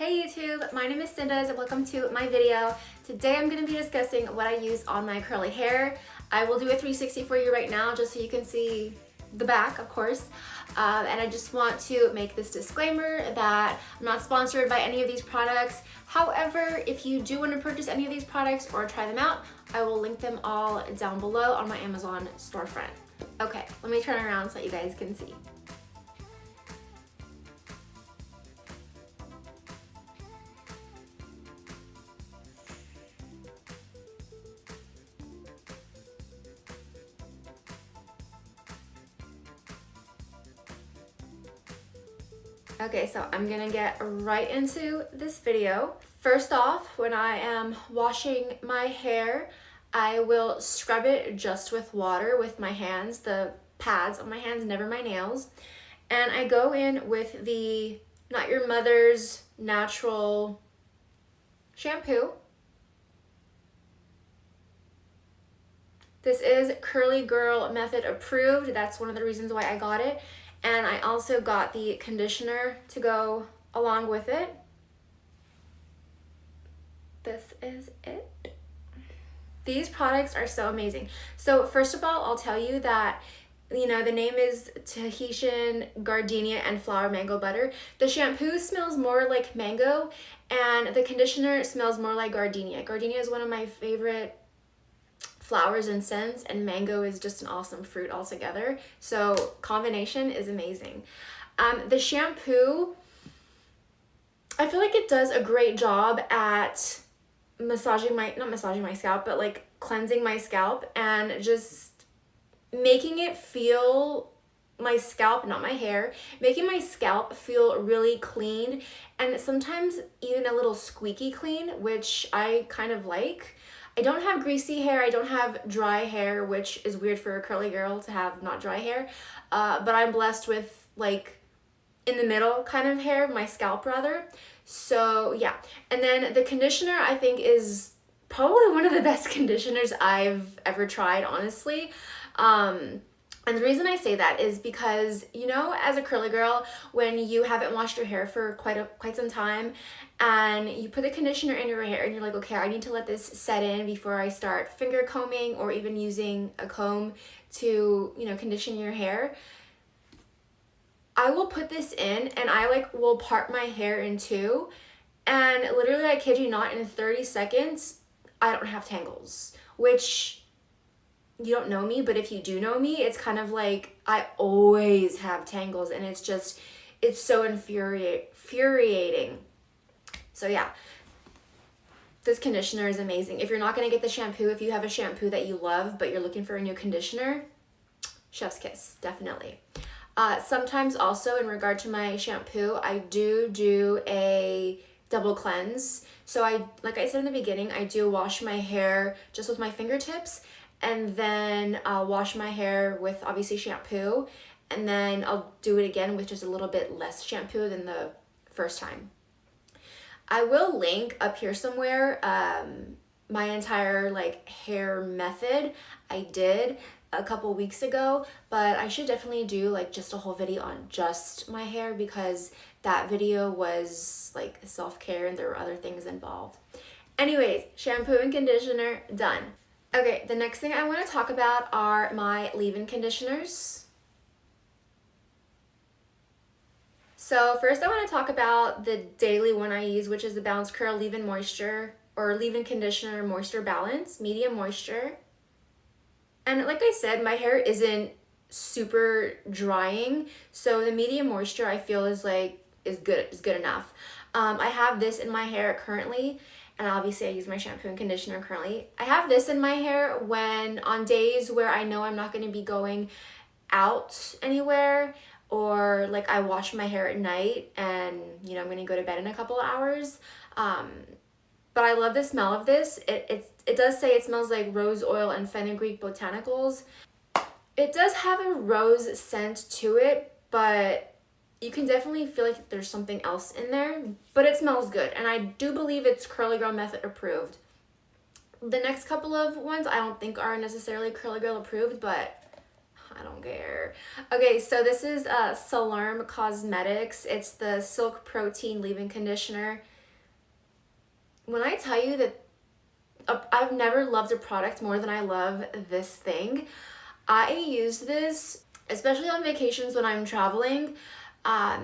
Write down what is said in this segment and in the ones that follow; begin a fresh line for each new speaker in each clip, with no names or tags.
Hey YouTube, my name is Cindas and welcome to my video. Today I'm going to be discussing what I use on my curly hair. I will do a 360 for you right now just so you can see the back, of course. And I just want to make this disclaimer that I'm not sponsored by any of these products. However, if you do want to purchase any of these products or try them out, I will link them all down below on my Amazon storefront. Okay, let me turn around so you guys can see. Okay, so I'm gonna get right into this video. First off, when I am washing my hair, I will scrub it just with water with my hands, the pads on my hands, never my nails. And I go in with the Not Your Mother's Natural shampoo. This is Curly Girl Method approved. That's one of the reasons why I got it. And I also got the conditioner to go along with it. This is it. These products are so amazing. So first of all, I'll tell you that, you know, the name is Tahitian Gardenia and Flower Mango Butter. The shampoo smells more like mango and the conditioner smells more like gardenia. Gardenia is one of my favorite flowers and scents, and mango is just an awesome fruit altogether. So combination is amazing. The shampoo, I feel like it does a great job at not massaging my scalp, but like cleansing my scalp and just making it feel my scalp, not my hair, making my scalp feel really clean and sometimes even a little squeaky clean, which I kind of like. I don't have greasy hair, I don't have dry hair, which is weird for a curly girl to have not dry hair, but I'm blessed with like in the middle kind of hair, my scalp rather. So yeah, and then the conditioner I think is probably one of the best conditioners I've ever tried, honestly. And the reason I say that is because, you know, as a curly girl, when you haven't washed your hair for quite some time and you put the conditioner in your hair and you're like, okay, I need to let this set in before I start finger combing or even using a comb to, you know, condition your hair. I will put this in and I will part my hair in two, and literally, I kid you not, in 30 seconds, I don't have tangles, which you don't know me, but if you do know me, it's kind of like I always have tangles and it's so infuriating. So yeah, this conditioner is amazing. If you're not going to get the shampoo, if you have a shampoo that you love, but you're looking for a new conditioner, chef's kiss, definitely. Sometimes also in regard to my shampoo, I do a double cleanse. So like I said in the beginning, I do wash my hair just with my fingertips, and then I'll wash my hair with obviously shampoo, and then I'll do it again with just a little bit less shampoo than the first time. I will link up here somewhere my entire like hair method I did a couple weeks ago, but I should definitely do like just a whole video on just my hair because that video was like self-care and there were other things involved. Anyways, shampoo and conditioner done. Okay, the next thing I want to talk about are my leave-in conditioners. So first I want to talk about the daily one I use, which is the Bounce Curl Leave-In Moisture or Leave-In Conditioner Moisture Balance, medium moisture. And like I said, my hair isn't super drying, so the medium moisture I feel is good enough. I have this in my hair currently, and obviously I use my shampoo and conditioner currently. I have this in my hair when on days where I know I'm not going to be going out anywhere, or like I wash my hair at night and, you know, I'm going to go to bed in a couple of hours. But I love the smell of this. It does say it smells like rose oil and fenugreek botanicals. It does have a rose scent to it, but you can definitely feel like there's something else in there, but it smells good. And I do believe it's Curly Girl Method approved. The next couple of ones I don't think are necessarily Curly Girl approved, but I don't care. Okay, so this is Salarm Cosmetics. It's the Silk Protein Leave-In Conditioner. When I tell you that I've never loved a product more than I love this thing. I use this especially on vacations when I'm traveling,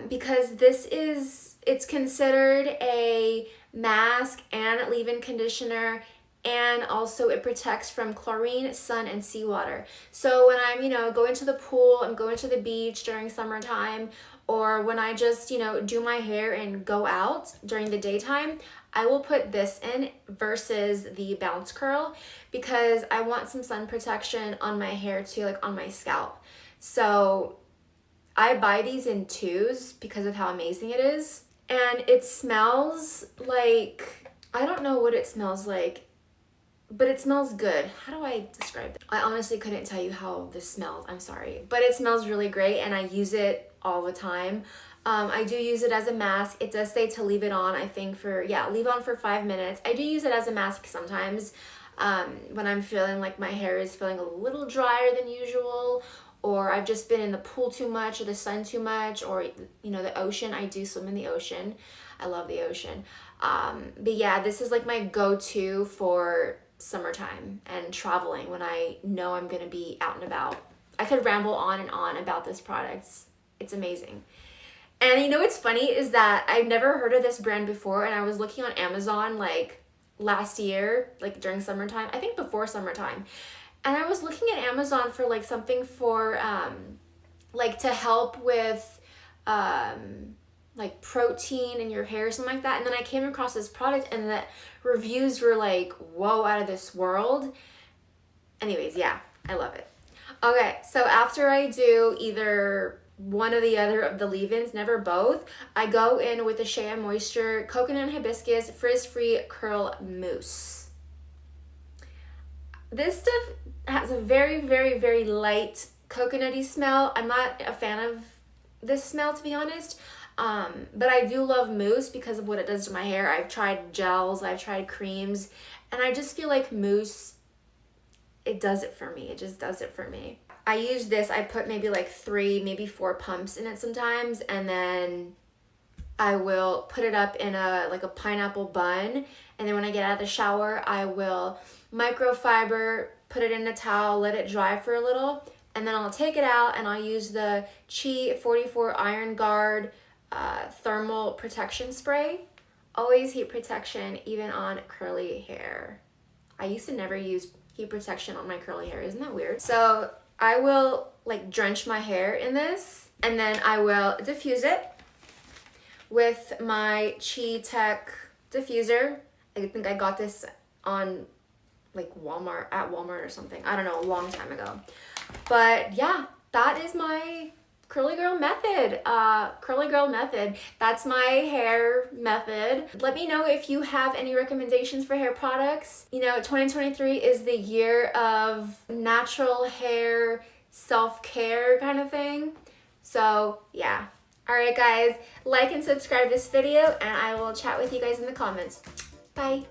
because it's considered a mask and leave-in conditioner, and also it protects from chlorine, sun, and seawater. So when I'm, going to the pool, I'm going to the beach during summertime, or when I just, do my hair and go out during the daytime, I will put this in versus the Bounce Curl, because I want some sun protection on my hair too, like on my scalp. So I buy these in twos because of how amazing it is. And it smells like, I don't know what it smells like, but it smells good. How do I describe it? I honestly couldn't tell you how this smells. I'm sorry. But it smells really great and I use it all the time. I do use it as a mask. It does say to leave it on, I think leave on for 5 minutes. I do use it as a mask sometimes when I'm feeling like my hair is feeling a little drier than usual, or I've just been in the pool too much or the sun too much, or the ocean. I do swim in the ocean. I love the ocean. But yeah, this is like my go-to for summertime and traveling when I know I'm gonna be out and about. I could ramble on and on about this product. It's amazing. And what's funny is that I've never heard of this brand before, and I was looking on Amazon like last year, like during summertime, I think before summertime. And I was looking at Amazon for like something for like to help with like protein in your hair or something like that. And then I came across this product and the reviews were like, whoa, out of this world. Anyways, yeah, I love it. Okay, so after I do either one or the other of the leave-ins, never both, I go in with the Shea Moisture Coconut and Hibiscus Frizz-Free Curl Mousse. This stuff has a very, very, very light coconutty smell. I'm not a fan of this smell, to be honest, but I do love mousse because of what it does to my hair. I've tried gels, I've tried creams, and I just feel like mousse, it does it for me. It just does it for me. I use this, I put maybe like 3, maybe 4 pumps in it sometimes, and then I will put it up in like a pineapple bun, and then when I get out of the shower, I will microfiber, put it in a towel, let it dry for a little, and then I'll take it out and I'll use the Chi 44 Iron Guard thermal protection spray. Always heat protection, even on curly hair. I used to never use heat protection on my curly hair. Isn't that weird? So I will like drench my hair in this, and then I will diffuse it with my Chi Tech diffuser. I think I got this on like Walmart or something. I don't know, a long time ago. But yeah, that is my curly girl method. That's my hair method. Let me know if you have any recommendations for hair products. 2023 is the year of natural hair self-care kind of thing. So yeah. All right, guys, like and subscribe this video, and I will chat with you guys in the comments. Bye.